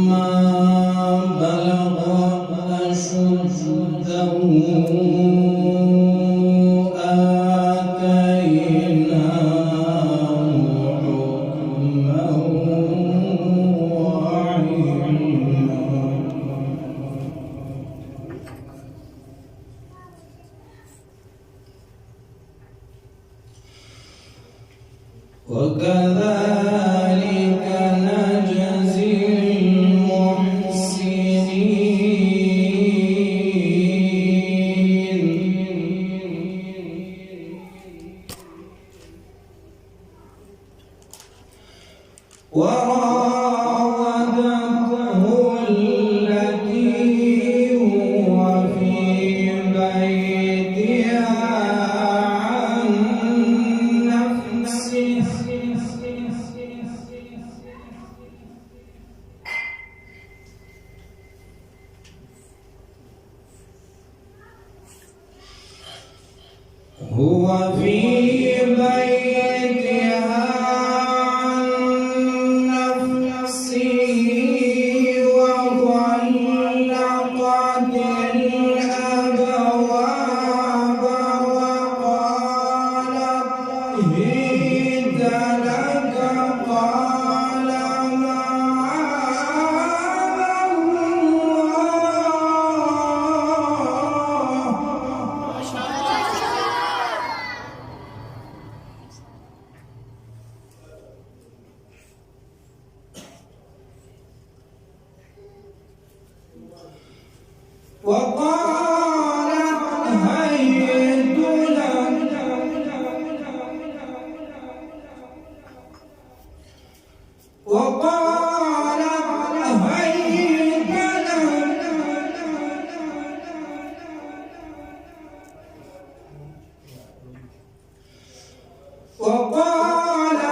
ولما بلغ أشده وكذلك نجزي المحسنين وراودته التي هو في بيتها عن نفسه هو في بيتها عن نفسه وغلقت الأبواب وقالت هيت لك قال معاذ وقالت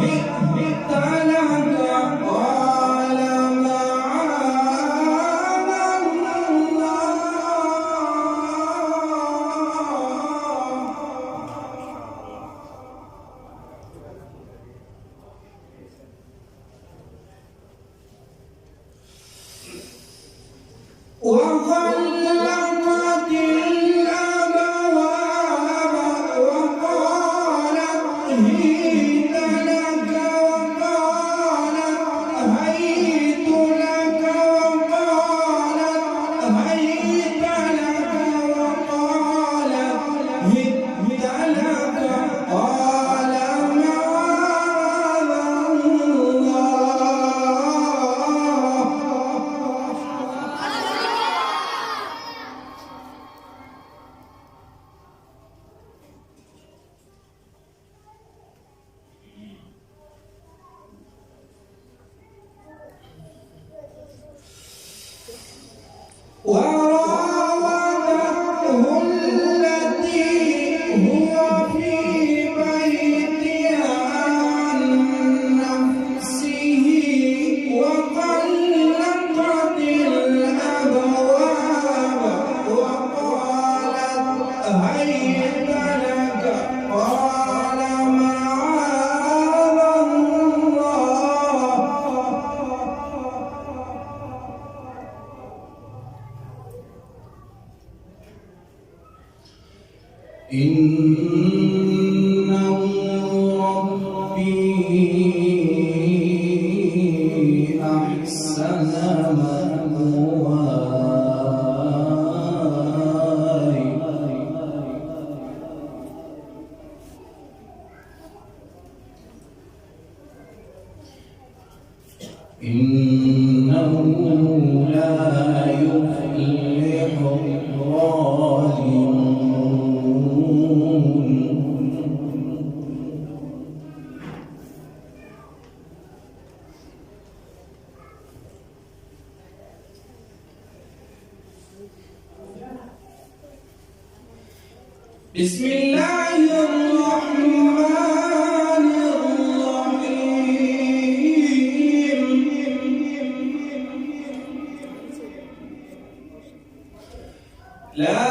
هيت لك وغلقت الأبواب وقالت هيت لك وقالت هيت لك وقالت هيت لك وقالت هيت لك قال معاذ وراودته التي هو في بيتها عن نفسه وغلقت الأبواب وقالت هيت لك قال معاذ الله إنه ربي أحسن مثواي إنه لا يفلح الظالمون بسم الله الرحمن الرحيم لا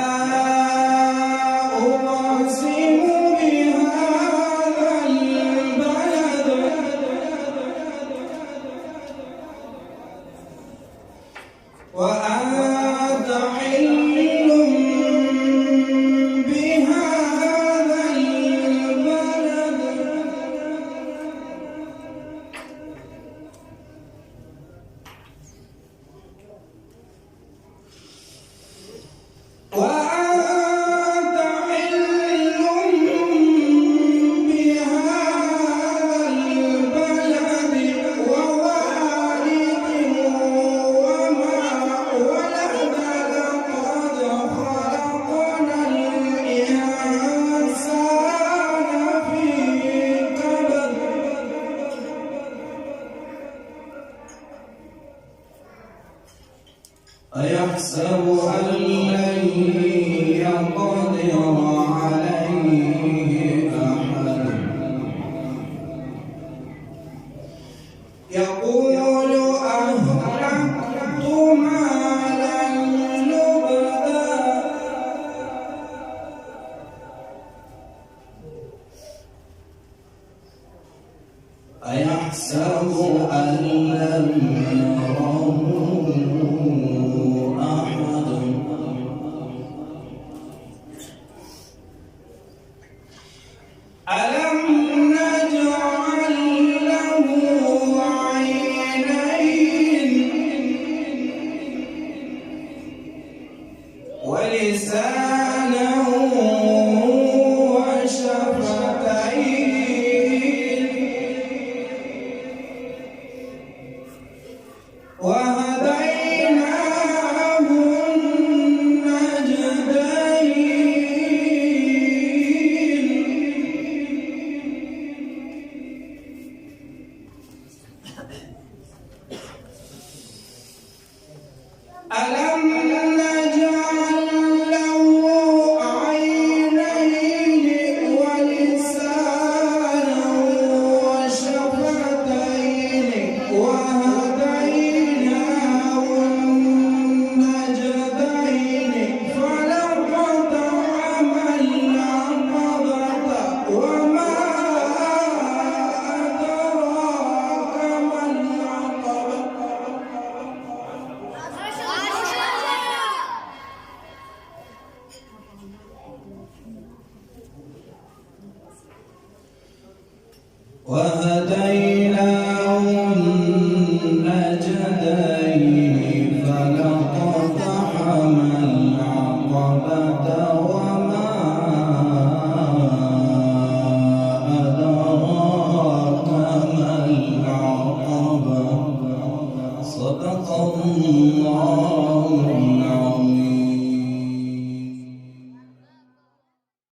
أقسم بهذا البلد أيحسب أن لن يقدر عليه أحد يقول أهلكت مالا لبدا أيحسب أن لم يره أحد ألم نجعل له عينين ولسانا وشفتين وهديناه النجدين ألم نجعل له عينين ولسانا وشفتين وهديناه النجدين فلقطعم العقبة وما أدراك ما العقبة وهديناه النجدين فلقطعم العقبة وما أدراك ما العقبة صدق الله